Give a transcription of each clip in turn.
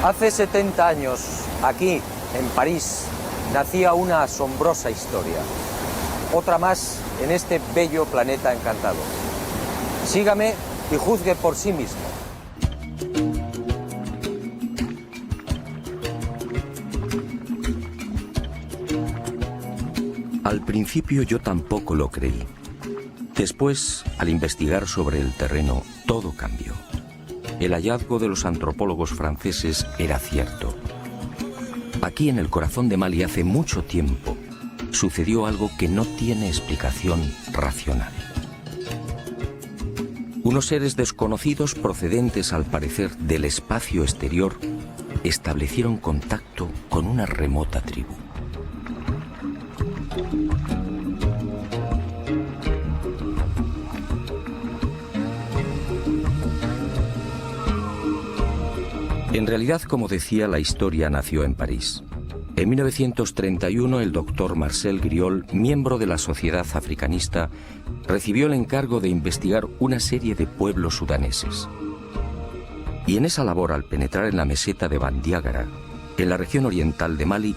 Hace 70 años, aquí, en París, nacía una asombrosa historia. Otra más en este bello planeta encantado. Sígame y juzgue por sí mismo. Al principio yo tampoco lo creí. Después, al investigar sobre el terreno, todo cambió. El hallazgo de los antropólogos franceses era cierto. Aquí en el corazón de Mali hace mucho tiempo sucedió algo que no tiene explicación racional. Unos seres desconocidos procedentes al parecer del espacio exterior establecieron contacto con una remota tribu. En realidad, como decía, la historia nació en París. En 1931, el doctor Marcel Griol, miembro de la Sociedad Africanista, recibió el encargo de investigar una serie de pueblos sudaneses. Y en esa labor, al penetrar en la meseta de Bandiagara, en la región oriental de Mali,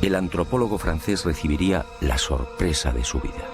el antropólogo francés recibiría la sorpresa de su vida.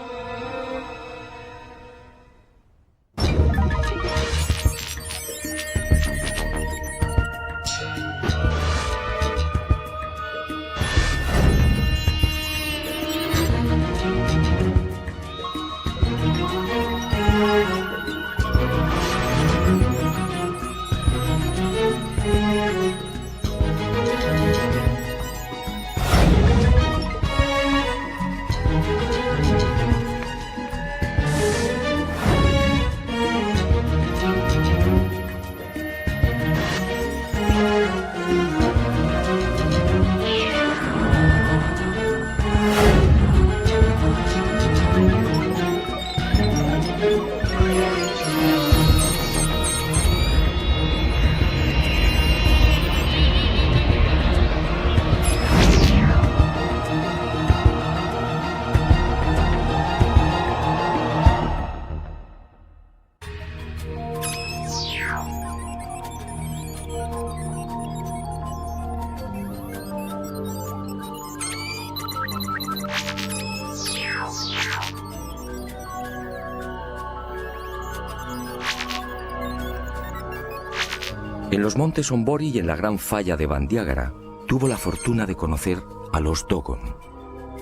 En los montes Ombori y en la gran falla de Bandiagara, tuvo la fortuna de conocer a los Dogon,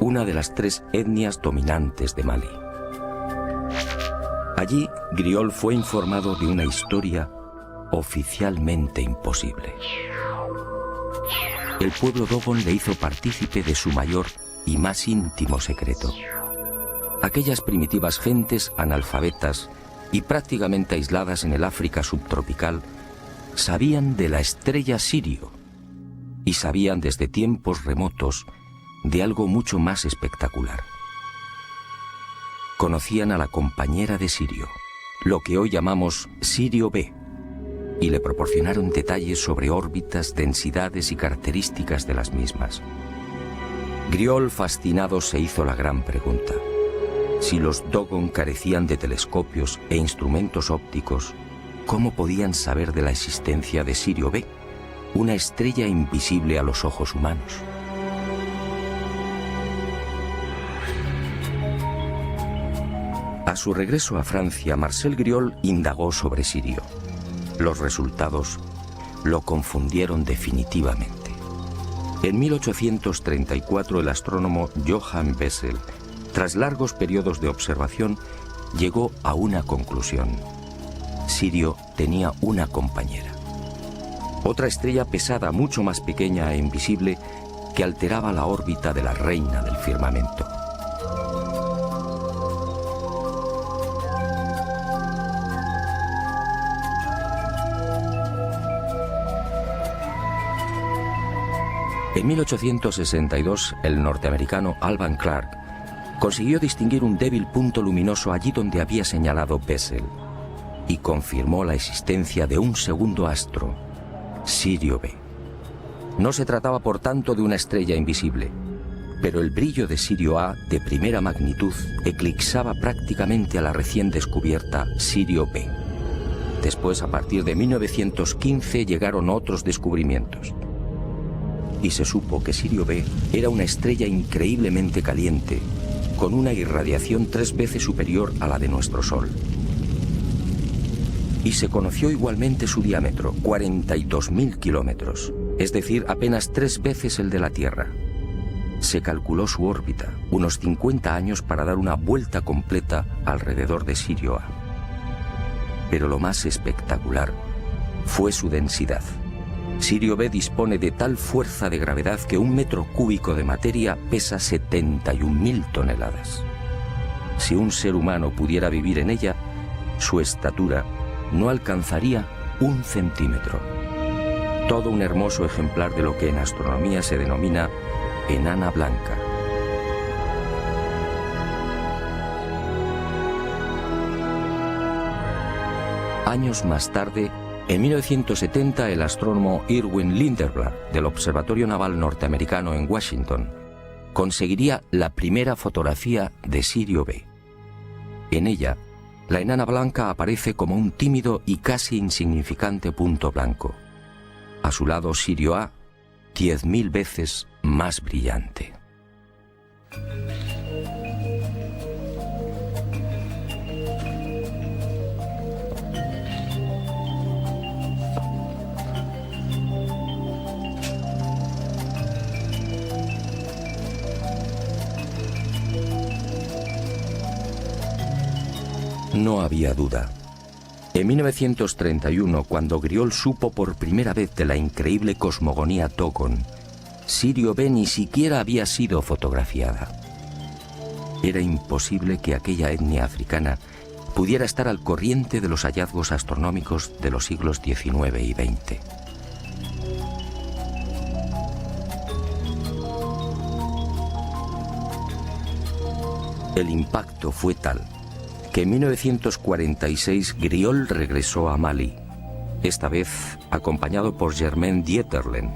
una de las 3 etnias dominantes de Mali. Allí, Griol fue informado de una historia oficialmente imposible. El pueblo Dogon le hizo partícipe de su mayor y más íntimo secreto. Aquellas primitivas gentes analfabetas y prácticamente aisladas en el África subtropical sabían de la estrella Sirio y sabían desde tiempos remotos de algo mucho más espectacular. Conocían a la compañera de Sirio, lo que hoy llamamos Sirio B, y le proporcionaron detalles sobre órbitas, densidades y características de las mismas. Griol, fascinado, se hizo la gran pregunta: si los Dogon carecían de telescopios e instrumentos ópticos, ¿cómo podían saber de la existencia de Sirio B, una estrella invisible a los ojos humanos? A su regreso a Francia, Marcel Griol indagó sobre Sirio. Los resultados lo confundieron definitivamente. En 1834, el astrónomo Johann Bessel, tras largos periodos de observación, llegó a una conclusión: Sirio tenía una compañera. Otra estrella pesada, mucho más pequeña e invisible, que alteraba la órbita de la reina del firmamento. En 1862, el norteamericano Alvan Clark consiguió distinguir un débil punto luminoso allí donde había señalado Bessel y confirmó la existencia de un segundo astro, Sirio B. No se trataba, por tanto, de una estrella invisible, pero el brillo de Sirio A, de primera magnitud, eclipsaba prácticamente a la recién descubierta Sirio B. Después, a partir de 1915, llegaron otros descubrimientos. y se supo que Sirio B era una estrella increíblemente caliente, con una irradiación 3 veces superior a la de nuestro Sol. Y se conoció igualmente su diámetro, 42.000 kilómetros, es decir, apenas 3 veces el de la Tierra. Se calculó su órbita, unos 50 años para dar una vuelta completa alrededor de Sirio A. Pero lo más espectacular fue su densidad. Sirio B dispone de tal fuerza de gravedad que 1 metro cúbico de materia pesa 71.000 toneladas. Si un ser humano pudiera vivir en ella, su estatura no alcanzaría 1 centímetro. Todo un hermoso ejemplar de lo que en astronomía se denomina enana blanca. Años más tarde, en 1970, el astrónomo Irwin Lindenberg del Observatorio Naval Norteamericano en Washington conseguiría la primera fotografía de Sirio B. En ella, la enana blanca aparece como un tímido y casi insignificante punto blanco. A su lado, Sirio A, 10.000 veces más brillante. No había duda. En 1931, cuando Griol supo por primera vez de la increíble cosmogonía Dogon, Sirio B ni siquiera había sido fotografiada. Era imposible que aquella etnia africana pudiera estar al corriente de los hallazgos astronómicos de los siglos XIX y XX. El impacto fue tal que en 1946 Griol regresó a Mali, esta vez acompañado por Germaine Dieterlen,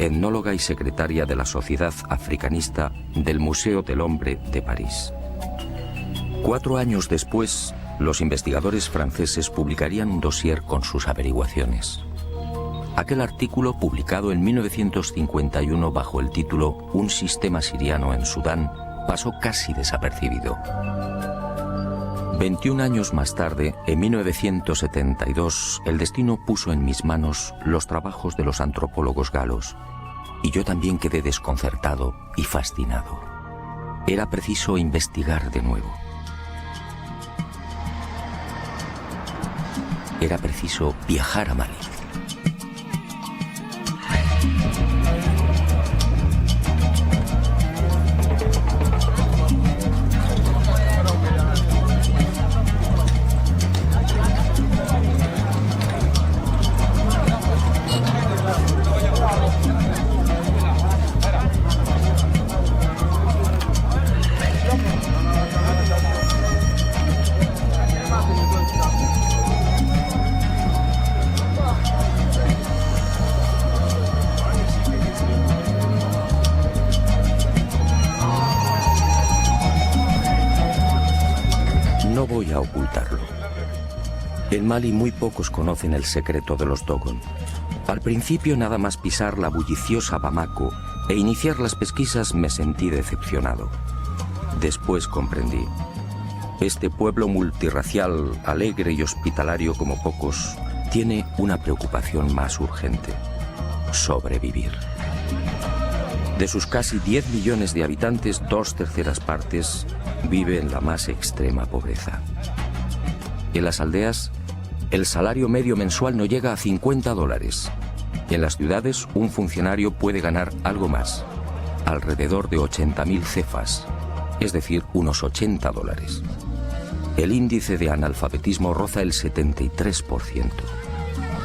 etnóloga y secretaria de la Sociedad Africanista del Museo del Hombre de París. 4 años después, los investigadores franceses publicarían un dossier con sus averiguaciones. Aquel artículo, publicado en 1951 bajo el título Un sistema siriano en Sudán, pasó casi desapercibido. 21 años más tarde, en 1972, el destino puso en mis manos los trabajos de los antropólogos galos, y yo también quedé desconcertado y fascinado. Era preciso investigar de nuevo. Era preciso viajar a Mali. No voy a ocultarlo. En Mali muy pocos conocen el secreto de los Dogon. Al principio, nada más pisar la bulliciosa Bamako e iniciar las pesquisas, me sentí decepcionado. Después comprendí. Este pueblo multirracial, alegre y hospitalario como pocos, tiene una preocupación más urgente: sobrevivir. De sus casi 10 millones de habitantes, 2/3 partes vive en la más extrema pobreza. En las aldeas, el salario medio mensual no llega a $50. En las ciudades, un funcionario puede ganar algo más, alrededor de 80.000 cefas, es decir, unos $80. El índice de analfabetismo roza el 73%.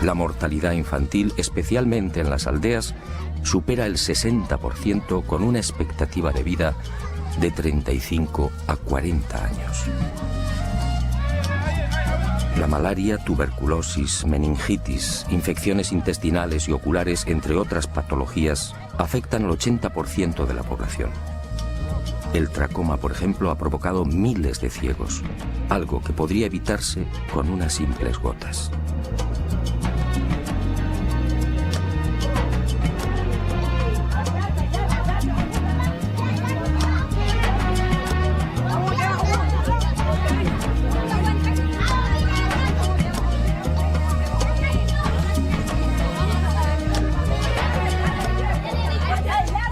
La mortalidad infantil, especialmente en las aldeas, supera el 60%, con una expectativa de vida de 35 a 40 años. La malaria, tuberculosis, meningitis, infecciones intestinales y oculares, entre otras patologías, afectan al 80% de la población. El tracoma, por ejemplo, ha provocado miles de ciegos, algo que podría evitarse con unas simples gotas.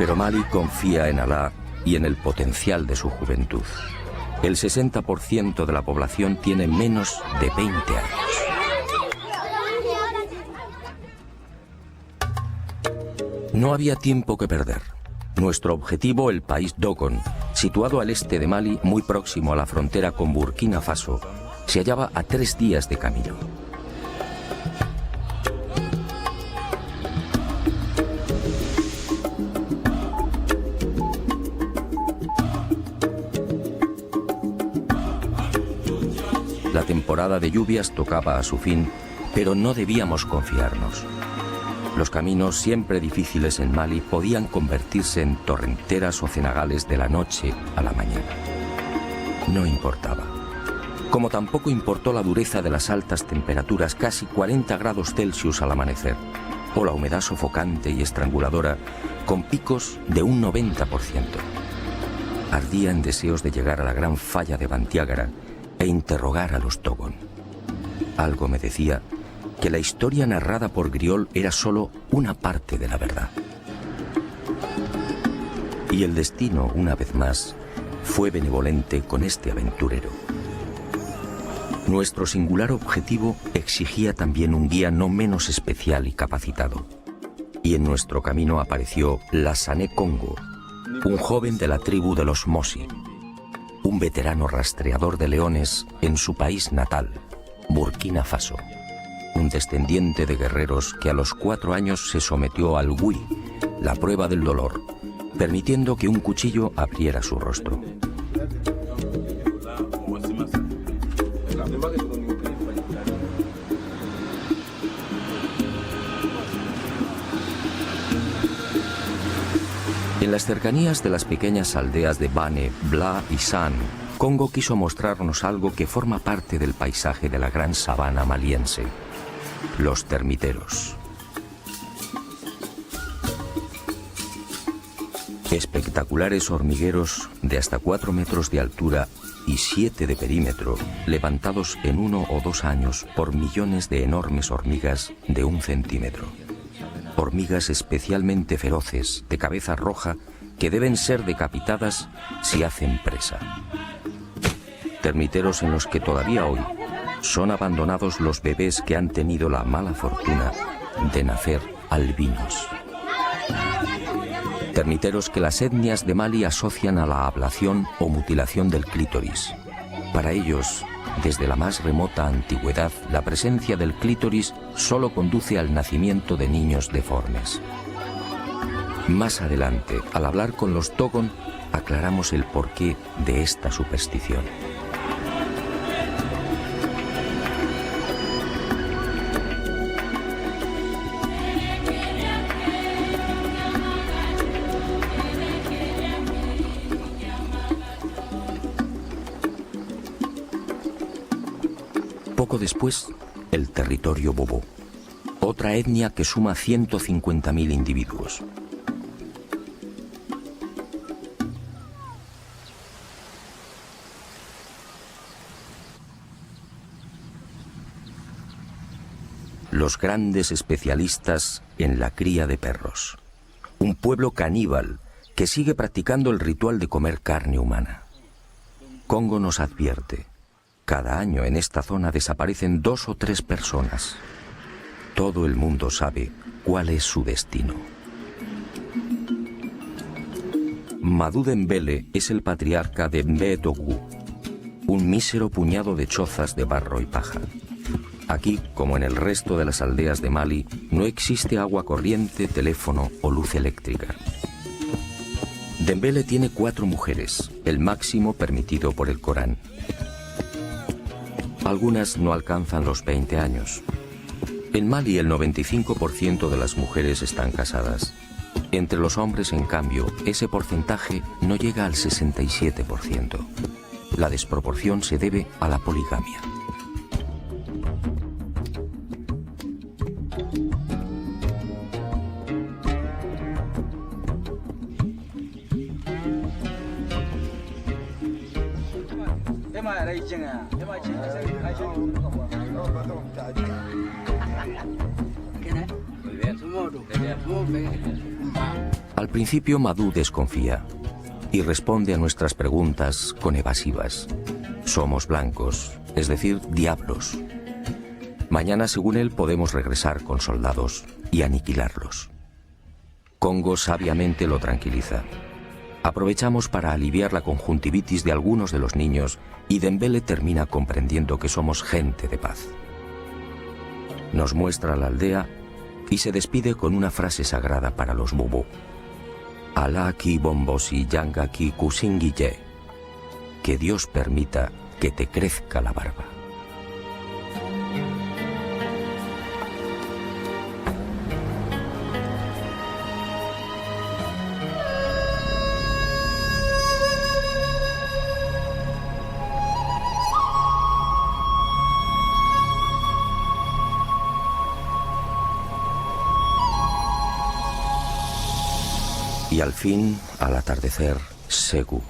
Pero Mali confía en Alá y en el potencial de su juventud. El 60% de la población tiene menos de 20 años. No había tiempo que perder. Nuestro objetivo, el país Dogon, situado al este de Mali, muy próximo a la frontera con Burkina Faso, se hallaba a 3 días de camino. La temporada de lluvias tocaba a su fin, pero no debíamos confiarnos. Los caminos, siempre difíciles en Mali, podían convertirse en torrenteras o cenagales de la noche a la mañana. No importaba. Como tampoco importó la dureza de las altas temperaturas, casi 40 grados Celsius al amanecer, o la humedad sofocante y estranguladora, con picos de un 90%. Ardía en deseos de llegar a la gran falla de Bandiagara e interrogar a los Dogon. Algo me decía que la historia narrada por Griol era solo una parte de la verdad. Y el destino, una vez más, fue benevolente con este aventurero. Nuestro singular objetivo exigía también un guía no menos especial y capacitado. Y en nuestro camino apareció Lassane Congo, un joven de la tribu de los Mosi, un veterano rastreador de leones en su país natal, Burkina Faso. Un descendiente de guerreros que a los 4 años se sometió al Wui, la prueba del dolor, permitiendo que un cuchillo abriera su rostro. En las cercanías de las pequeñas aldeas de Bane, Bla y San, Congo quiso mostrarnos algo que forma parte del paisaje de la gran sabana maliense: los termiteros. Espectaculares hormigueros de hasta 4 metros de altura y 7 de perímetro, levantados en 1 o 2 años por millones de enormes hormigas de 1 centímetro. Hormigas especialmente feroces, de cabeza roja, que deben ser decapitadas si hacen presa. Termiteros en los que todavía hoy son abandonados los bebés que han tenido la mala fortuna de nacer albinos. Termiteros que las etnias de Mali asocian a la ablación o mutilación del clítoris. Para ellos, desde la más remota antigüedad, la presencia del clítoris solo conduce al nacimiento de niños deformes. Más adelante, al hablar con los Dogon, aclaramos el porqué de esta superstición. Poco después, el territorio Bobo, otra etnia que suma 150.000 individuos. Los grandes especialistas en la cría de perros. Un pueblo caníbal que sigue practicando el ritual de comer carne humana. Congo nos advierte: cada año en esta zona desaparecen 2 o 3 personas. Todo el mundo sabe cuál es su destino. Madou Dembélé es el patriarca de Mbé-Dougou, un mísero puñado de chozas de barro y paja. Aquí, como en el resto de las aldeas de Mali, no existe agua corriente, teléfono o luz eléctrica. Dembélé tiene 4 mujeres, el máximo permitido por el Corán. Algunas no alcanzan los 20 años. En Mali el 95% de las mujeres están casadas. Entre los hombres, en cambio, ese porcentaje no llega al 67%. La desproporción se debe a la poligamia. Al principio Madhu desconfía y responde a nuestras preguntas con evasivas. Somos blancos, es decir, diablos. Mañana, según él, podemos regresar con soldados y aniquilarlos. Congo sabiamente lo tranquiliza. Aprovechamos para aliviar la conjuntivitis de algunos de los niños y Dembele termina comprendiendo que somos gente de paz. Nos muestra la aldea y se despide con una frase sagrada para los Bubu. Alá ki bombosi yanga ki kusingiye. Que Dios permita que te crezca la barba. Y al fin, al atardecer, Segu,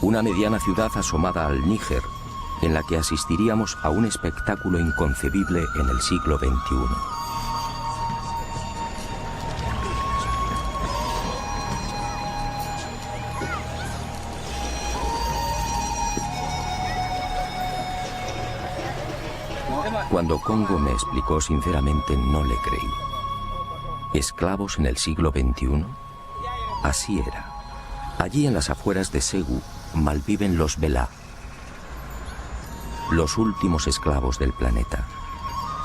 una mediana ciudad asomada al Níger, en la que asistiríamos a un espectáculo inconcebible en el siglo XXI. Cuando Congo me explicó sinceramente, no le creí. ¿Esclavos en el siglo XXI? Así era. Allí en las afueras de Segu malviven los Bela, los últimos esclavos del planeta.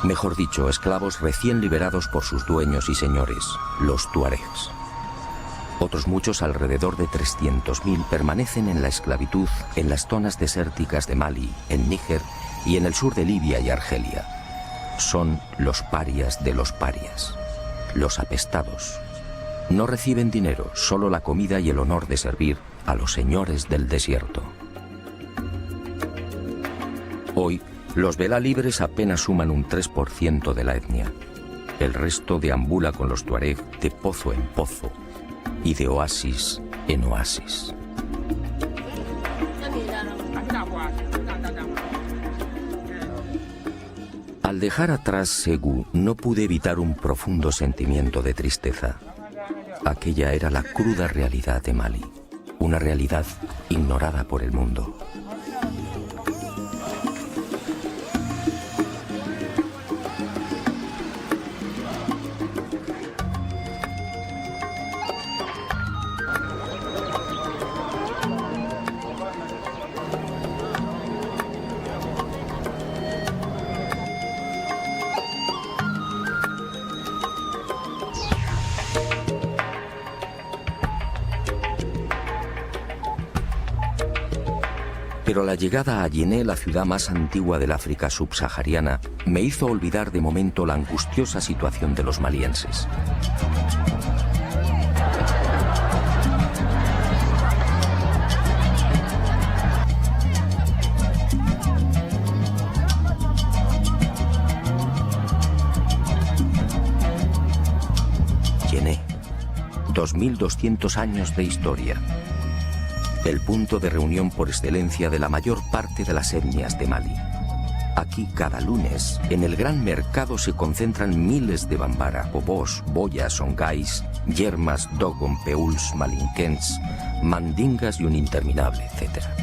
Mejor dicho, esclavos recién liberados por sus dueños y señores, los tuaregs. Otros muchos, alrededor de 300.000, permanecen en la esclavitud en las zonas desérticas de Mali, en Níger y en el sur de Libia y Argelia. Son los parias de los parias, los apestados. No reciben dinero, solo la comida y el honor de servir a los señores del desierto. Hoy, los Bela libres apenas suman un 3% de la etnia. El resto deambula con los tuareg de pozo en pozo y de oasis en oasis. Al dejar atrás Segu, no pude evitar un profundo sentimiento de tristeza. Aquella era la cruda realidad de Mali, una realidad ignorada por el mundo. Pero la llegada a Yené, la ciudad más antigua del África subsahariana, me hizo olvidar de momento la angustiosa situación de los malienses. Yené, 2200 años de historia. El punto de reunión por excelencia de la mayor parte de las etnias de Mali. Aquí cada lunes, en el gran mercado se concentran miles de bambara, bobos, boyas, songais, yermas, dogon, peuls, malinquens, mandingas y un interminable etcétera.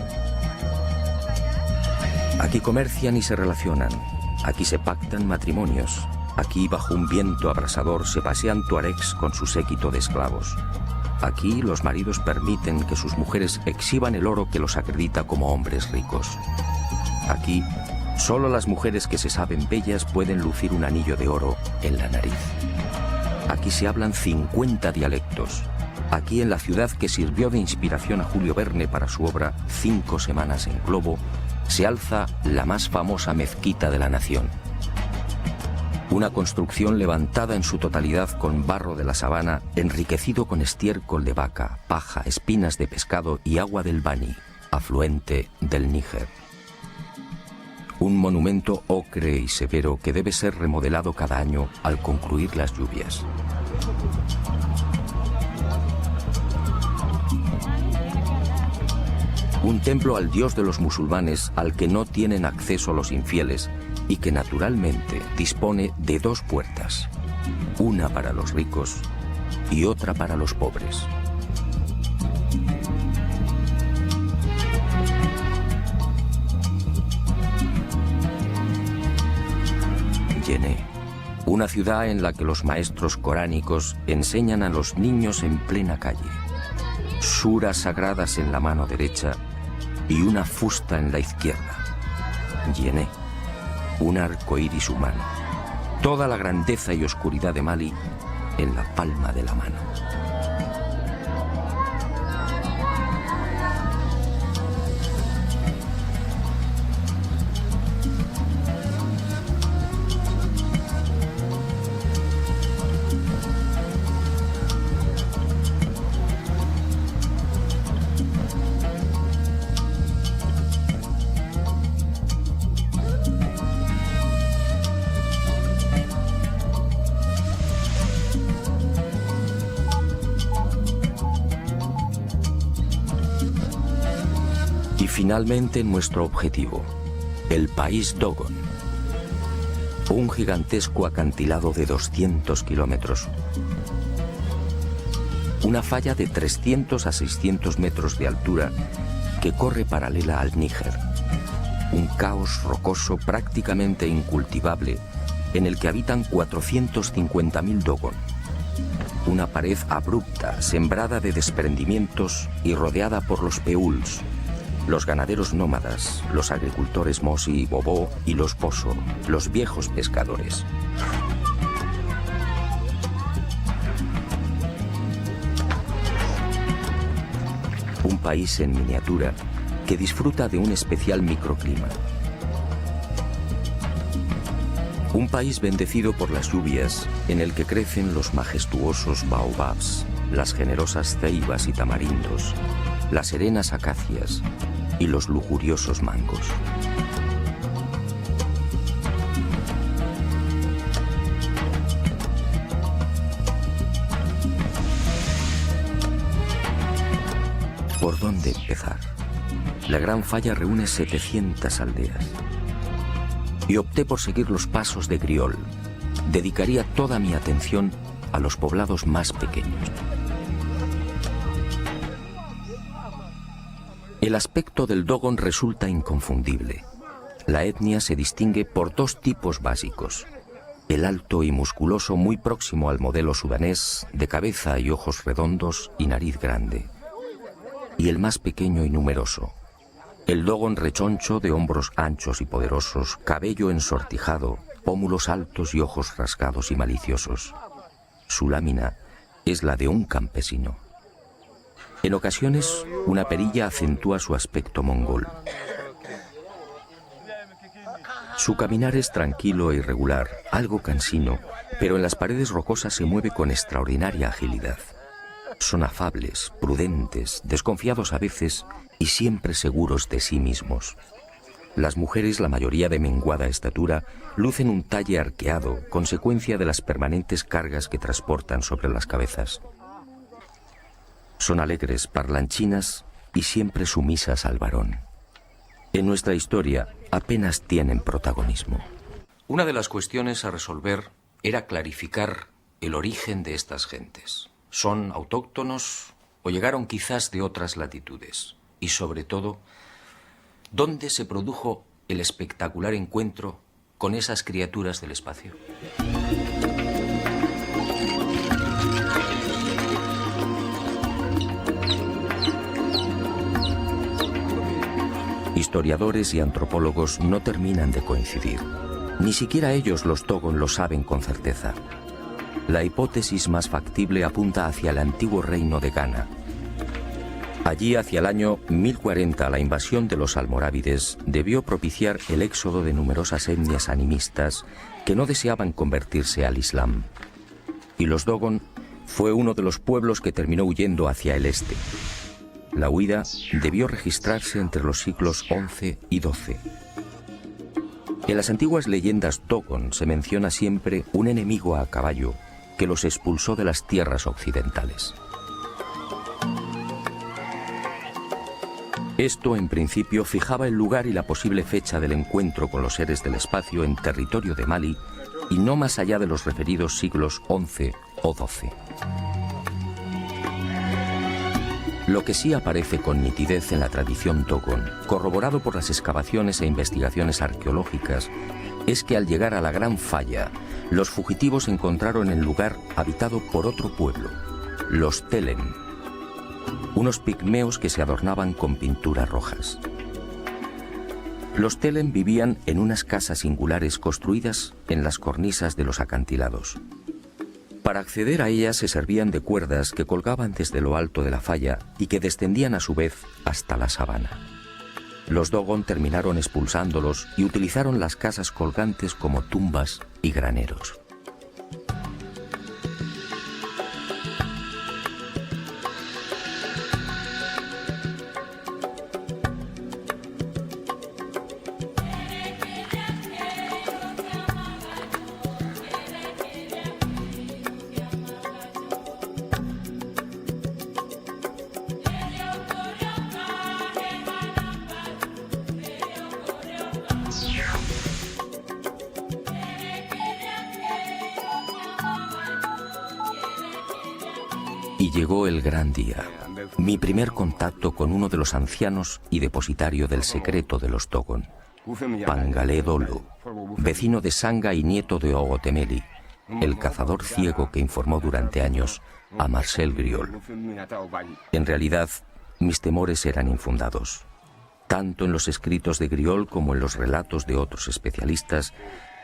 Aquí comercian y se relacionan, aquí se pactan matrimonios, aquí bajo un viento abrasador se pasean tuaregs con su séquito de esclavos. Aquí los maridos permiten que sus mujeres exhiban el oro que los acredita como hombres ricos. Aquí, solo las mujeres que se saben bellas pueden lucir un anillo de oro en la nariz. Aquí se hablan 50 dialectos. Aquí, en la ciudad que sirvió de inspiración a Julio Verne para su obra 5 semanas en globo, se alza la más famosa mezquita de la nación. Una construcción levantada en su totalidad con barro de la sabana, enriquecido con estiércol de vaca, paja, espinas de pescado y agua del Bani, afluente del Níger. Un monumento ocre y severo que debe ser remodelado cada año al concluir las lluvias. Un templo al dios de los musulmanes al que no tienen acceso los infieles y que naturalmente dispone de 2 puertas, una para los ricos y otra para los pobres. Yené, una ciudad en la que los maestros coránicos enseñan a los niños en plena calle, suras sagradas en la mano derecha y una fusta en la izquierda. Yené, un arco iris humano, toda la grandeza y oscuridad de Mali en la palma de la mano. Finalmente nuestro objetivo, el país Dogon, un gigantesco acantilado de 200 kilómetros, una falla de 300 a 600 metros de altura que corre paralela al Níger, un caos rocoso prácticamente incultivable en el que habitan 450.000 Dogon, una pared abrupta sembrada de desprendimientos y rodeada por los peuls, los ganaderos nómadas, los agricultores Mosi y Bobo y los Poso, los viejos pescadores. Un país en miniatura que disfruta de un especial microclima. Un país bendecido por las lluvias en el que crecen los majestuosos baobabs, las generosas ceibas y tamarindos, las serenas acacias y los lujuriosos mangos. ¿Por dónde empezar? La Gran Falla reúne 700 aldeas. Y opté por seguir los pasos de Griol. Dedicaría toda mi atención a los poblados más pequeños. El aspecto del Dogon resulta inconfundible. La etnia se distingue por dos tipos básicos. El alto y musculoso muy próximo al modelo sudanés, de cabeza y ojos redondos y nariz grande. Y el más pequeño y numeroso. El Dogon rechoncho de hombros anchos y poderosos, cabello ensortijado, pómulos altos y ojos rasgados y maliciosos. Su lámina es la de un campesino. En ocasiones, una perilla acentúa su aspecto mongol. Su caminar es tranquilo e irregular, algo cansino, pero en las paredes rocosas se mueve con extraordinaria agilidad. Son afables, prudentes, desconfiados a veces y siempre seguros de sí mismos. Las mujeres, la mayoría de menguada estatura, lucen un talle arqueado, consecuencia de las permanentes cargas que transportan sobre las cabezas. Son alegres, parlanchinas y siempre sumisas al varón. En nuestra historia apenas tienen protagonismo. Una de las cuestiones a resolver era clarificar el origen de estas gentes. ¿Son autóctonos o llegaron quizás de otras latitudes? Y sobre todo, ¿dónde se produjo el espectacular encuentro con esas criaturas del espacio? Historiadores y antropólogos no terminan de coincidir. Ni siquiera ellos, los Dogon, lo saben con certeza. La hipótesis más factible apunta hacia el antiguo reino de Ghana. Allí, hacia el año 1040, la invasión de los almorávides debió propiciar el éxodo de numerosas etnias animistas que no deseaban convertirse al Islam. Y los Dogon fue uno de los pueblos que terminó huyendo hacia el este. La huida debió registrarse entre los siglos XI y XII. En las antiguas leyendas Dogon se menciona siempre un enemigo a caballo que los expulsó de las tierras occidentales. Esto, en principio, fijaba el lugar y la posible fecha del encuentro con los seres del espacio en territorio de Mali y no más allá de los referidos siglos XI o XII. Lo que sí aparece con nitidez en la tradición Dogon, corroborado por las excavaciones e investigaciones arqueológicas, es que al llegar a la Gran Falla, los fugitivos encontraron el lugar habitado por otro pueblo, los Telen, unos pigmeos que se adornaban con pinturas rojas. Los Telen vivían en unas casas singulares construidas en las cornisas de los acantilados. Para acceder a ellas se servían de cuerdas que colgaban desde lo alto de la falla y que descendían a su vez hasta la sabana. Los Dogon terminaron expulsándolos y utilizaron las casas colgantes como tumbas y graneros. Y llegó el gran día, mi primer contacto con uno de los ancianos y depositario del secreto de los Dogon, Pangalé Dolo, vecino de Sanga y nieto de Ogotemeli, el cazador ciego que informó durante años a Marcel Griol. En realidad, mis temores eran infundados. Tanto en los escritos de Griol como en los relatos de otros especialistas,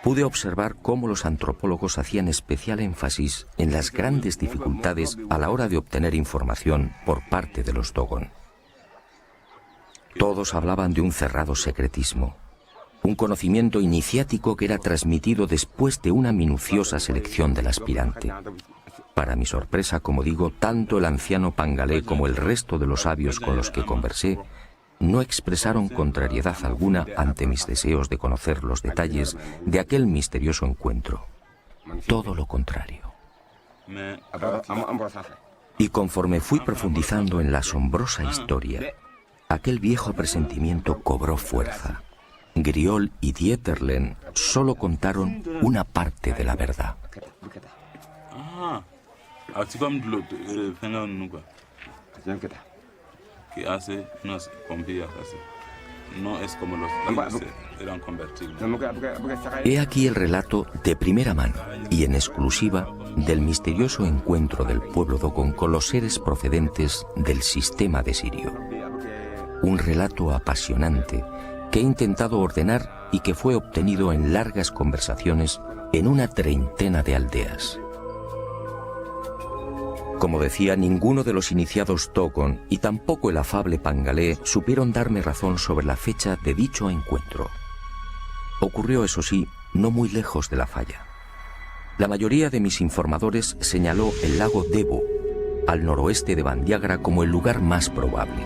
pude observar cómo los antropólogos hacían especial énfasis en las grandes dificultades a la hora de obtener información por parte de los Dogon. Todos hablaban de un cerrado secretismo, un conocimiento iniciático que era transmitido después de una minuciosa selección del aspirante. Para mi sorpresa, como digo, tanto el anciano Pangalé como el resto de los sabios con los que conversé no expresaron contrariedad alguna ante mis deseos de conocer los detalles de aquel misterioso encuentro. Todo lo contrario. Y conforme fui profundizando en la asombrosa historia, aquel viejo presentimiento cobró fuerza. Griol y Dieterlen solo contaron una parte de la verdad. Que hace unas pompillas así. No es como los que eran convertidos. He aquí el relato de primera mano y en exclusiva del misterioso encuentro del pueblo Dogon con los seres procedentes del sistema de Sirio. Un relato apasionante que he intentado ordenar y que fue obtenido en largas conversaciones en una treintena de aldeas. Como decía, ninguno de los iniciados Dogon y tampoco el afable Pangalé supieron darme razón sobre la fecha de dicho encuentro. Ocurrió, eso sí, no muy lejos de la falla. La mayoría de mis informadores señaló el lago Debo, al noroeste de Bandiagra, como el lugar más probable.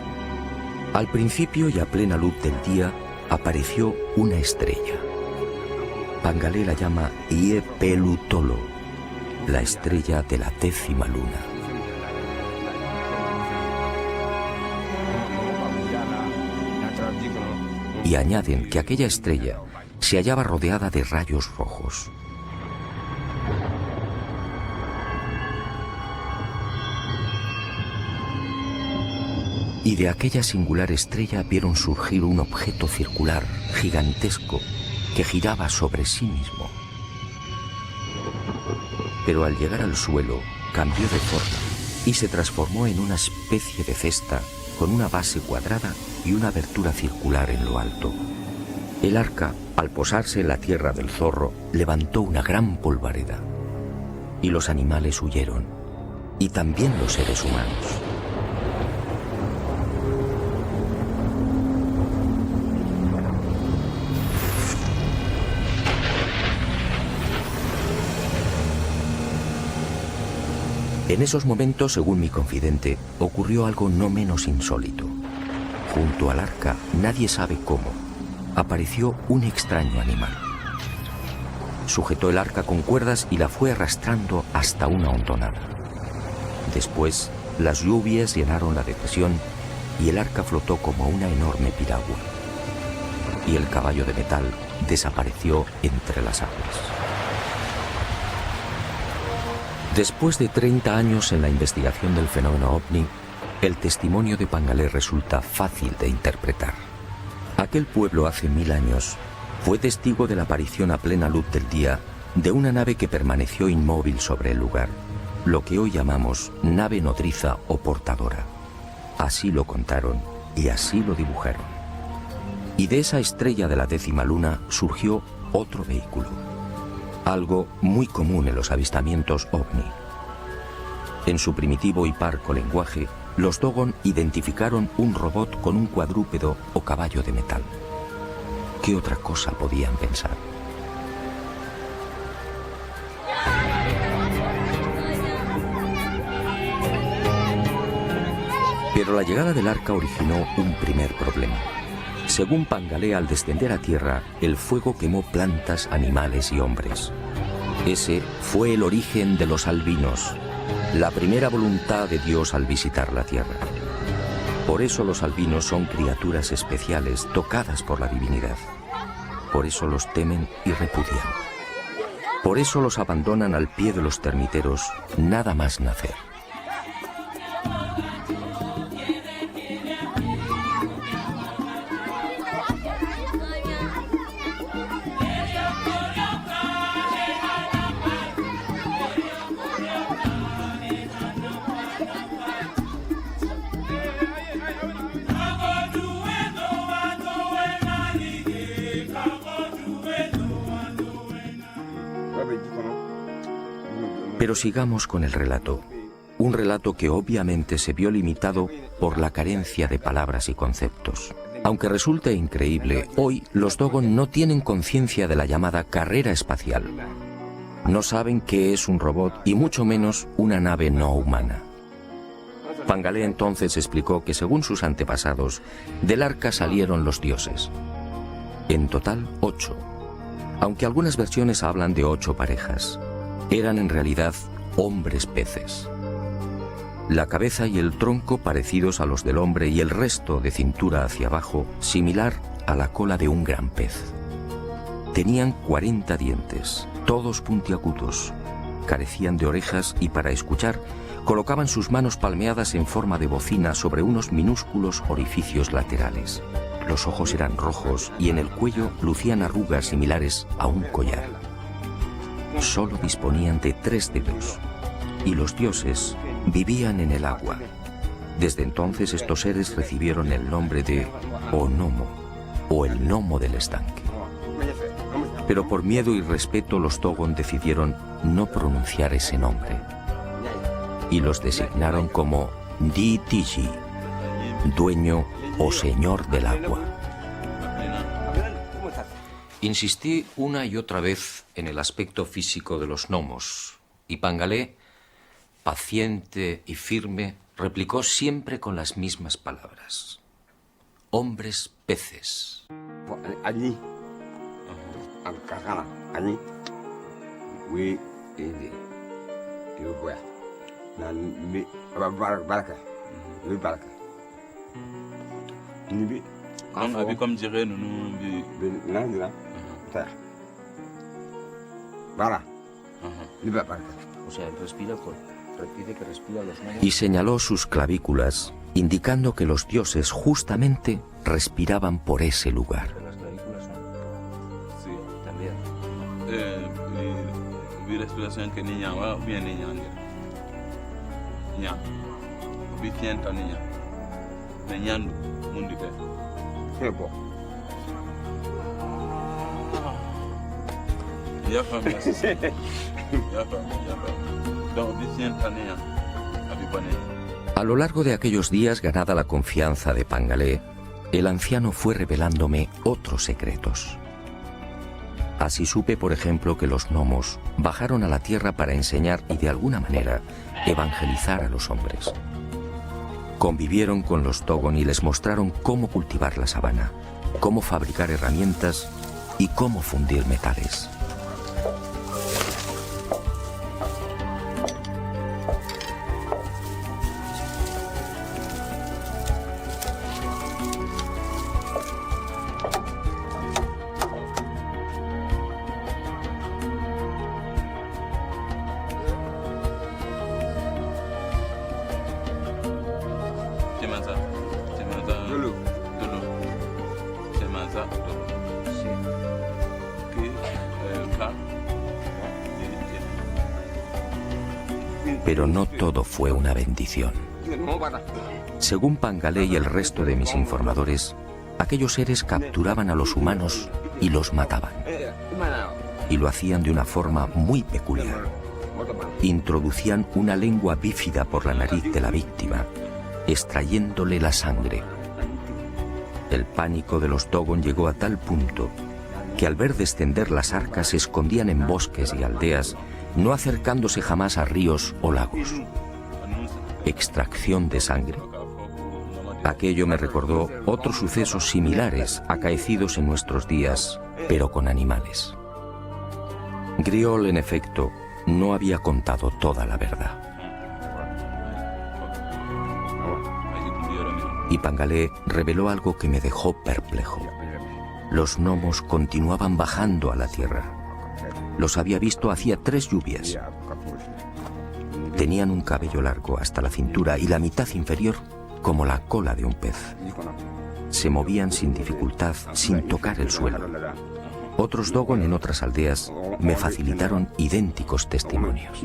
Al principio y a plena luz del día apareció una estrella. Pangalé la llama Ie Pelu Tolo, la estrella de la 10ª luna. Y añaden que aquella estrella se hallaba rodeada de rayos rojos. Y de aquella singular estrella vieron surgir un objeto circular, gigantesco, que giraba sobre sí mismo. Pero al llegar al suelo, cambió de forma y se transformó en una especie de cesta con una base cuadrada y una abertura circular en lo alto. El arca, al posarse en la tierra del zorro, levantó una gran polvareda. Y los animales huyeron, y también los seres humanos. En esos momentos, según mi confidente, ocurrió algo no menos insólito. Junto al arca, nadie sabe cómo, apareció un extraño animal. Sujetó el arca con cuerdas y la fue arrastrando hasta una hondonada. Después, las lluvias llenaron la depresión y el arca flotó como una enorme piragua. Y el caballo de metal desapareció entre las aguas. Después de 30 años en la investigación del fenómeno ovni, El testimonio de Pangalé resulta fácil de interpretar. Aquel pueblo hace 1000 años fue testigo de la aparición a plena luz del día de una nave que permaneció inmóvil sobre el lugar, lo que hoy llamamos nave nodriza o portadora. Así lo contaron y así lo dibujaron. Y de esa estrella de la 10ª luna surgió otro vehículo, algo muy común en los avistamientos ovni. En su primitivo y parco lenguaje, los Dogon identificaron un robot con un cuadrúpedo o caballo de metal. ¿Qué otra cosa podían pensar? Pero la llegada del arca originó un primer problema. Según Pangalé, al descender a tierra, el fuego quemó plantas, animales y hombres. Ese fue el origen de los albinos, la primera voluntad de Dios al visitar la tierra. Por eso los albinos son criaturas especiales, tocadas por la divinidad. Por eso los temen y repudian. Por eso los abandonan al pie de los termiteros, nada más nacer. Pero sigamos con el relato, un relato que obviamente se vio limitado por la carencia de palabras y conceptos. Aunque resulte increíble, hoy los Dogon no tienen conciencia de la llamada carrera espacial. No saben qué es un robot y mucho menos una nave no humana. Pangalé entonces explicó que según sus antepasados, del arca salieron los dioses. En total, 8. Aunque algunas versiones hablan de 8 parejas. Eran en realidad hombres peces. La cabeza y el tronco parecidos a los del hombre y el resto de cintura hacia abajo similar a la cola de un gran pez. Tenían 40 dientes, todos puntiagudos. Carecían de orejas y para escuchar colocaban sus manos palmeadas en forma de bocina sobre unos minúsculos orificios laterales. Los ojos eran rojos y en el cuello lucían arrugas similares a un collar. Solo disponían de 3 dedos, y los dioses vivían en el agua. Desde entonces estos seres recibieron el nombre de Onomo, o el gnomo del estanque. Pero por miedo y respeto los Dogon decidieron no pronunciar ese nombre, y los designaron como Di Tiji, dueño o señor del agua. Insistí una y otra vez en el aspecto físico de los gnomos, y Pangalé, paciente y firme, replicó siempre con las mismas palabras. Hombres peces. Allí, allí, O sea, repite que respira los gnomos. Y señaló sus clavículas, indicando que los dioses justamente respiraban por ese lugar. Las clavículas son. Sí. También. Vi respiración que niña va bien niña niña. Vi sienta niña. Niñando mundi que. Ya familia. Ya familia. Donc vi sienta niña. A lo largo de aquellos días, ganada la confianza de Pangalé, el anciano fue revelándome otros secretos. Así supe, por ejemplo, que los gnomos bajaron a la tierra para enseñar y de alguna manera evangelizar a los hombres. Convivieron con los Dogon y les mostraron cómo cultivar la sabana, cómo fabricar herramientas y cómo fundir metales. Exacto. Que el car. Pero no todo fue una bendición. Según Pangalé y el resto de mis informadores, aquellos seres capturaban a los humanos y los mataban. Y lo hacían de una forma muy peculiar. Introducían una lengua bífida por la nariz de la víctima, extrayéndole la sangre. El pánico de los Dogon llegó a tal punto que al ver descender las arcas se escondían en bosques y aldeas, no acercándose jamás a ríos o lagos. Extracción de sangre. Aquello me recordó otros sucesos similares acaecidos en nuestros días, pero con animales. Griol, en efecto, no había contado toda la verdad. Y Pangalé reveló algo que me dejó perplejo. Los gnomos continuaban bajando a la tierra. Los había visto hacía 3 lluvias. Tenían un cabello largo hasta la cintura y la mitad inferior como la cola de un pez. Se movían sin dificultad, sin tocar el suelo. Otros Dogon en otras aldeas me facilitaron idénticos testimonios.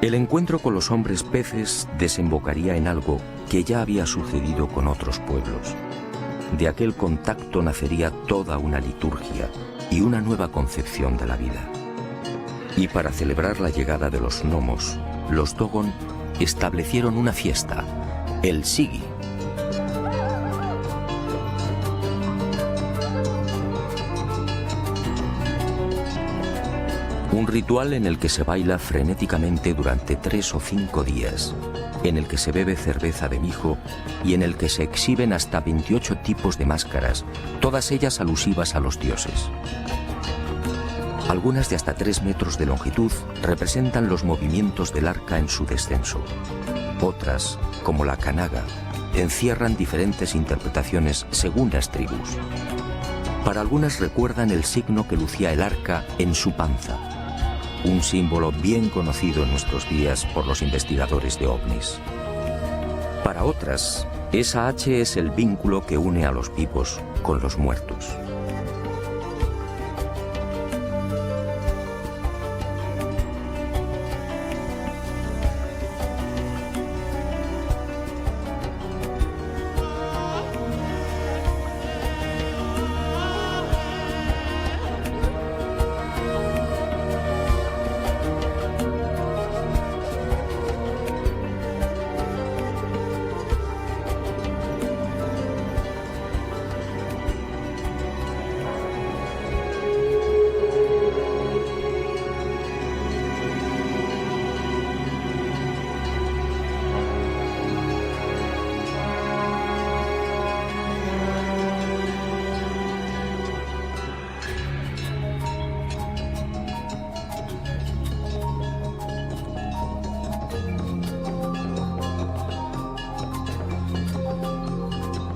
El encuentro con los hombres peces desembocaría en algo que ya había sucedido con otros pueblos. De aquel contacto nacería toda una liturgia y una nueva concepción de la vida. Y para celebrar la llegada de los gnomos, los Dogon establecieron una fiesta, el Sigi. Un ritual en el que se baila frenéticamente durante 3 o 5 días, en el que se bebe cerveza de mijo y en el que se exhiben hasta 28 tipos de máscaras, todas ellas alusivas a los dioses. Algunas de hasta 3 metros de longitud representan los movimientos del arca en su descenso. Otras, como la Kanaga, encierran diferentes interpretaciones según las tribus. Para algunas recuerdan el signo que lucía el arca en su panza, un símbolo bien conocido en nuestros días por los investigadores de ovnis. Para otras, esa H es el vínculo que une a los vivos con los muertos.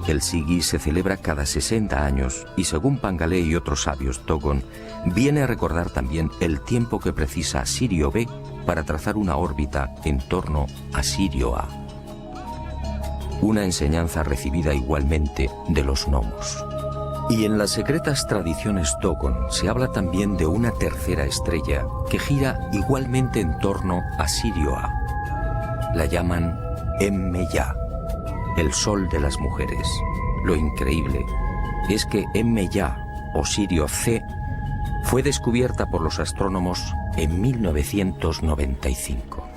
El Sigi se celebra cada 60 años y según Pangalé y otros sabios Dogon, viene a recordar también el tiempo que precisa Sirio B para trazar una órbita en torno a Sirio A. Una enseñanza recibida igualmente de los gnomos. Y en las secretas tradiciones Dogon se habla también de una tercera estrella que gira igualmente en torno a Sirio A. La llaman Emmeya, el sol de las mujeres. Lo increíble es que Emmeya, o Sirio C, fue descubierta por los astrónomos en 1995.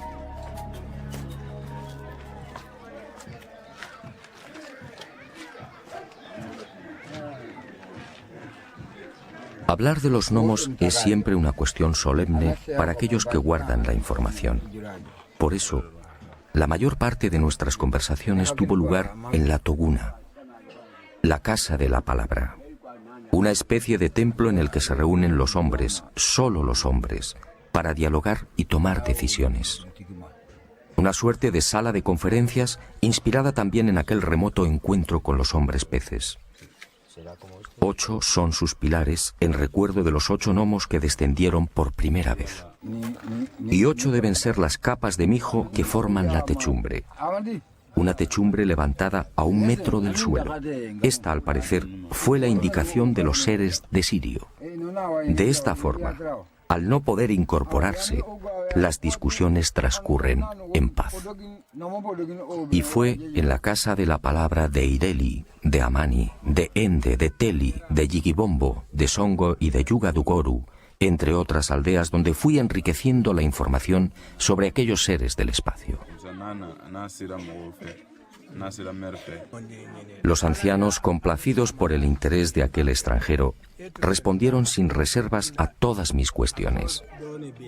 Hablar de los gnomos es siempre una cuestión solemne para aquellos que guardan la información. Por eso, La mayor parte de nuestras conversaciones tuvo lugar en la Toguna, la casa de la palabra, una especie de templo en el que se reúnen los hombres, solo los hombres, para dialogar y tomar decisiones. Una suerte de sala de conferencias inspirada también en aquel remoto encuentro con los hombres peces. 8 son sus pilares en recuerdo de los 8 gnomos que descendieron por primera vez. Y 8 deben ser las capas de mijo que forman la techumbre. Una techumbre levantada a 1 metro del suelo. Esta, al parecer, fue la indicación de los seres de Sirio. De esta forma, al no poder incorporarse, las discusiones transcurren en paz. Y fue en la casa de la palabra de Ireli, de Amani, de Ende, de Teli, de Yigibombo, de Songo y de Yugadugoru, entre otras aldeas, donde fui enriqueciendo la información sobre aquellos seres del espacio. Los ancianos, complacidos por el interés de aquel extranjero, respondieron sin reservas a todas mis cuestiones,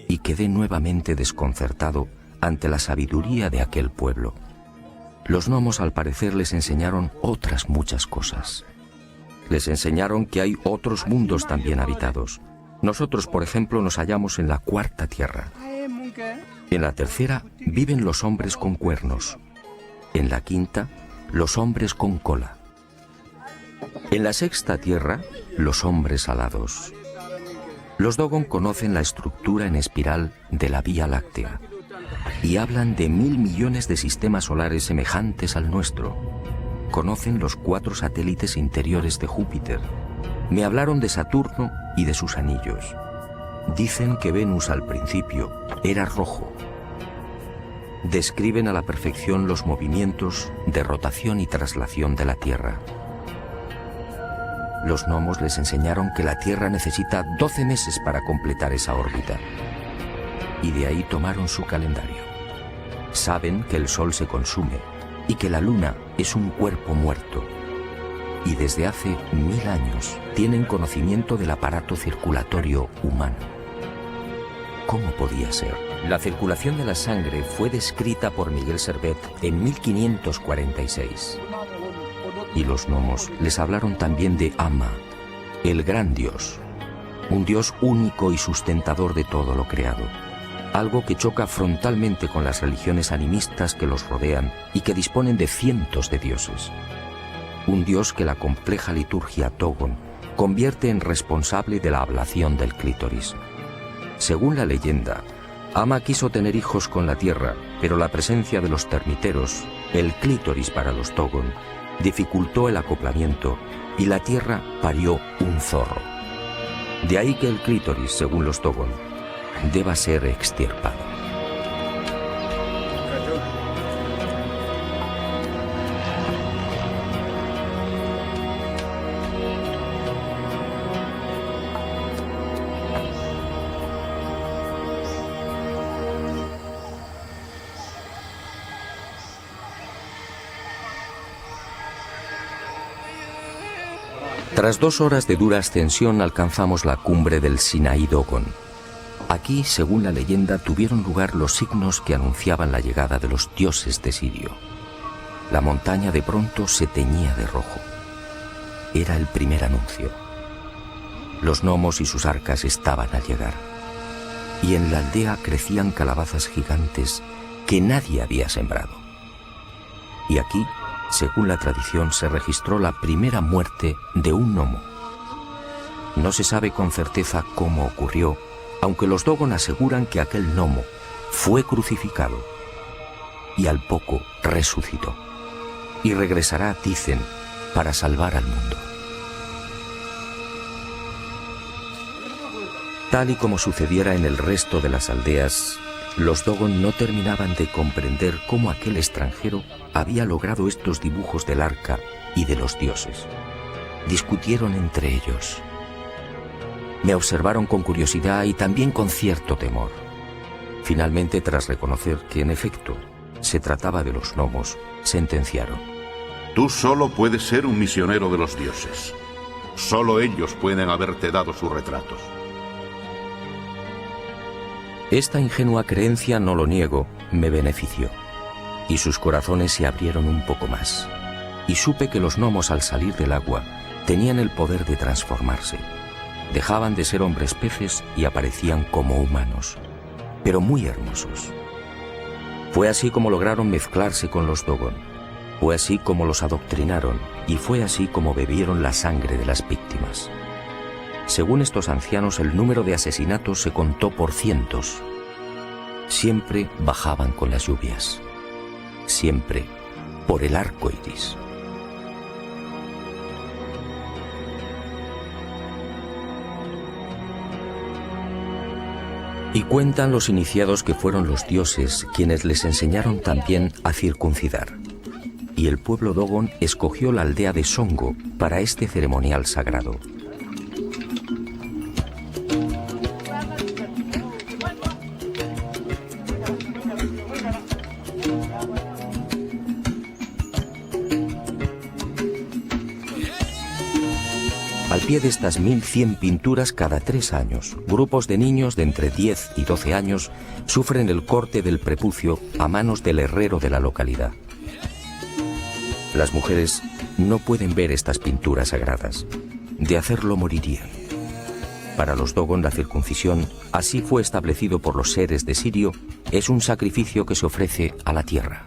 y quedé nuevamente desconcertado ante la sabiduría de aquel pueblo. Los gnomos, al parecer, les enseñaron otras muchas cosas. Les enseñaron que hay otros mundos también habitados. Nosotros, por ejemplo, nos hallamos en la 4ª tierra. En la 3ª viven los hombres con cuernos. En la 5ª, los hombres con cola. En la 6ª tierra, los hombres alados. Los Dogon conocen la estructura en espiral de la Vía Láctea y hablan de 1000 millones de sistemas solares semejantes al nuestro. Conocen los 4 satélites interiores de Júpiter. Me hablaron de Saturno y de sus anillos. Dicen que Venus al principio era rojo. Describen a la perfección los movimientos de rotación y traslación de la Tierra. Los gnomos les enseñaron que la Tierra necesita 12 meses para completar esa órbita. Y de ahí tomaron su calendario. Saben que el Sol se consume y que la Luna es un cuerpo muerto. Y desde hace 1000 años tienen conocimiento del aparato circulatorio humano. ¿Cómo podía ser? La circulación de la sangre fue descrita por Miguel Servet en 1546. Y los gnomos les hablaron también de Ama, el gran dios, un dios único y sustentador de todo lo creado, algo que choca frontalmente con las religiones animistas que los rodean y que disponen de cientos de dioses. Un dios que la compleja liturgia Dogon convierte en responsable de la ablación del clítoris. Según la leyenda, Ama quiso tener hijos con la tierra, pero la presencia de los termiteros, el clítoris para los Dogon, dificultó el acoplamiento y la tierra parió un zorro. De ahí que el clítoris, según los Dogon, deba ser extirpado. Tras 2 horas de dura ascensión alcanzamos la cumbre del Sinaí Dogon. Aquí, según la leyenda, tuvieron lugar los signos que anunciaban la llegada de los dioses de Sirio. La montaña de pronto se teñía de rojo. Era el primer anuncio. Los gnomos y sus arcas estaban al llegar. Y en la aldea crecían calabazas gigantes que nadie había sembrado. Y aquí, según la tradición, se registró la primera muerte de un gnomo. No se sabe con certeza cómo ocurrió, aunque los Dogon aseguran que aquel gnomo fue crucificado y al poco resucitó. Y regresará, dicen, para salvar al mundo. Tal y como sucediera en el resto de las aldeas, los Dogon no terminaban de comprender cómo aquel extranjero había logrado estos dibujos del arca y de los dioses. Discutieron entre ellos. Me observaron con curiosidad y también con cierto temor. Finalmente, tras reconocer que en efecto se trataba de los gnomos, sentenciaron: Tú solo puedes ser un misionero de los dioses. Solo ellos pueden haberte dado sus retratos. Esta ingenua creencia, no lo niego, me benefició. y sus corazones se abrieron un poco más. Y supe que los gnomos al salir del agua tenían el poder de transformarse. Dejaban de ser hombres peces y aparecían como humanos, pero muy hermosos. Fue así como lograron mezclarse con los Dogon. Fue así como los adoctrinaron y fue así como bebieron la sangre de las víctimas. Según estos ancianos, el número de asesinatos se contó por cientos. Siempre bajaban con las lluvias. Siempre por el arco iris. Y cuentan los iniciados que fueron los dioses quienes les enseñaron también a circuncidar. Y el pueblo Dogon escogió la aldea de Songo para este ceremonial sagrado. Al pie de estas 1100 pinturas cada 3 años, grupos de niños de entre 10 y 12 años sufren el corte del prepucio a manos del herrero de la localidad. Las mujeres no pueden ver estas pinturas sagradas. De hacerlo morirían. Para los Dogon la circuncisión, así fue establecido por los seres de Sirio, es un sacrificio que se ofrece a la tierra.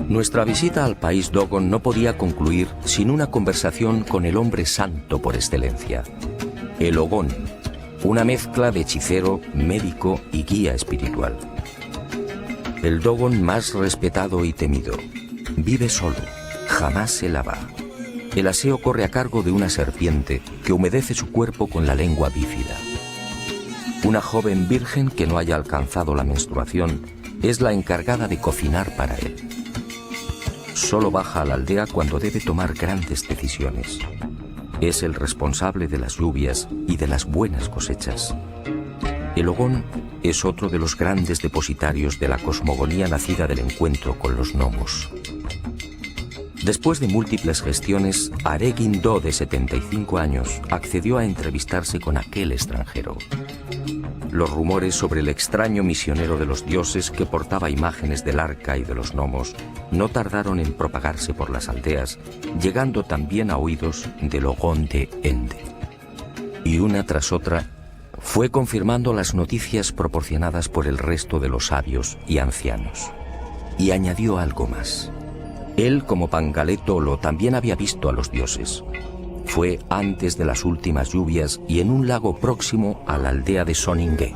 Nuestra visita al país Dogon no podía concluir sin una conversación con el hombre santo por excelencia, el Ogón, una mezcla de hechicero, médico y guía espiritual. El Dogon más respetado y temido. Vive solo, jamás se lava. El aseo corre a cargo de una serpiente que humedece su cuerpo con la lengua bífida. Una joven virgen que no haya alcanzado la menstruación es la encargada de cocinar para él. Solo baja a la aldea cuando debe tomar grandes decisiones. Es el responsable de las lluvias y de las buenas cosechas. El Ogón es otro de los grandes depositarios de la cosmogonía nacida del encuentro con los gnomos. Después de múltiples gestiones, Aregin Do, de 75 años, accedió a entrevistarse con aquel extranjero. Los rumores sobre el extraño misionero de los dioses que portaba imágenes del arca y de los gnomos no tardaron en propagarse por las aldeas, llegando también a oídos del Ogón de Ende. Y una tras otra fue confirmando las noticias proporcionadas por el resto de los sabios y ancianos. Y añadió algo más. Él, como Pangale Tolo, también había visto a los dioses. Fue antes de las últimas lluvias y en un lago próximo a la aldea de Soningue.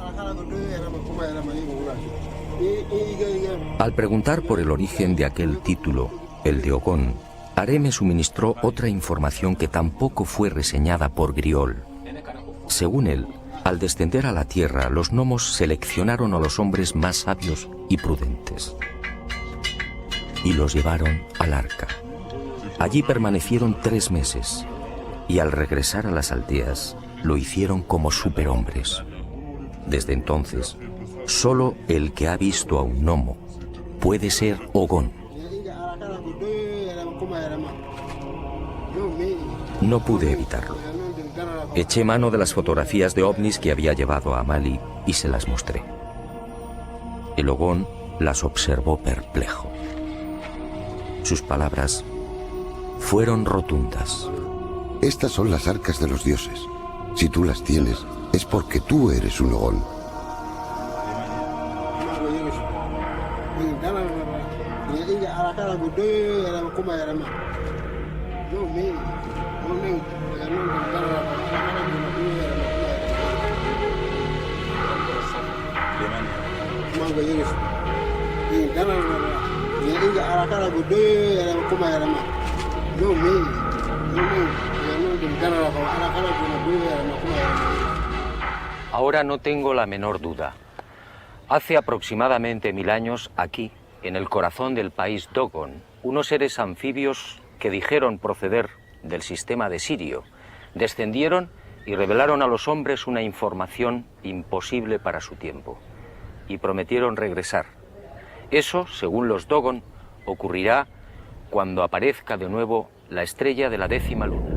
Al preguntar por el origen de aquel título, el de Ogón, Are me suministró otra información que tampoco fue reseñada por Griol. Según él, al descender a la tierra, los gnomos seleccionaron a los hombres más sabios y prudentes. Y los llevaron al arca. Allí permanecieron 3 meses. Y al regresar a las aldeas, lo hicieron como superhombres. Desde entonces, solo el que ha visto a un gnomo puede ser Ogón. No pude evitarlo. Eché mano de las fotografías de ovnis que había llevado a Mali y se las mostré. El Ogón las observó perplejo. Sus palabras fueron rotundas. Estas son las arcas de los dioses. Si tú las tienes, es porque tú eres un Ogón. Ahora no tengo la menor duda. Hace aproximadamente 1000 años, aquí, en el corazón del país Dogon, unos seres anfibios que dijeron proceder del sistema de Sirio, descendieron y revelaron a los hombres una información imposible para su tiempo. y prometieron regresar. Eso, según los Dogon, ocurrirá cuando aparezca de nuevo la estrella de la 10ª luna.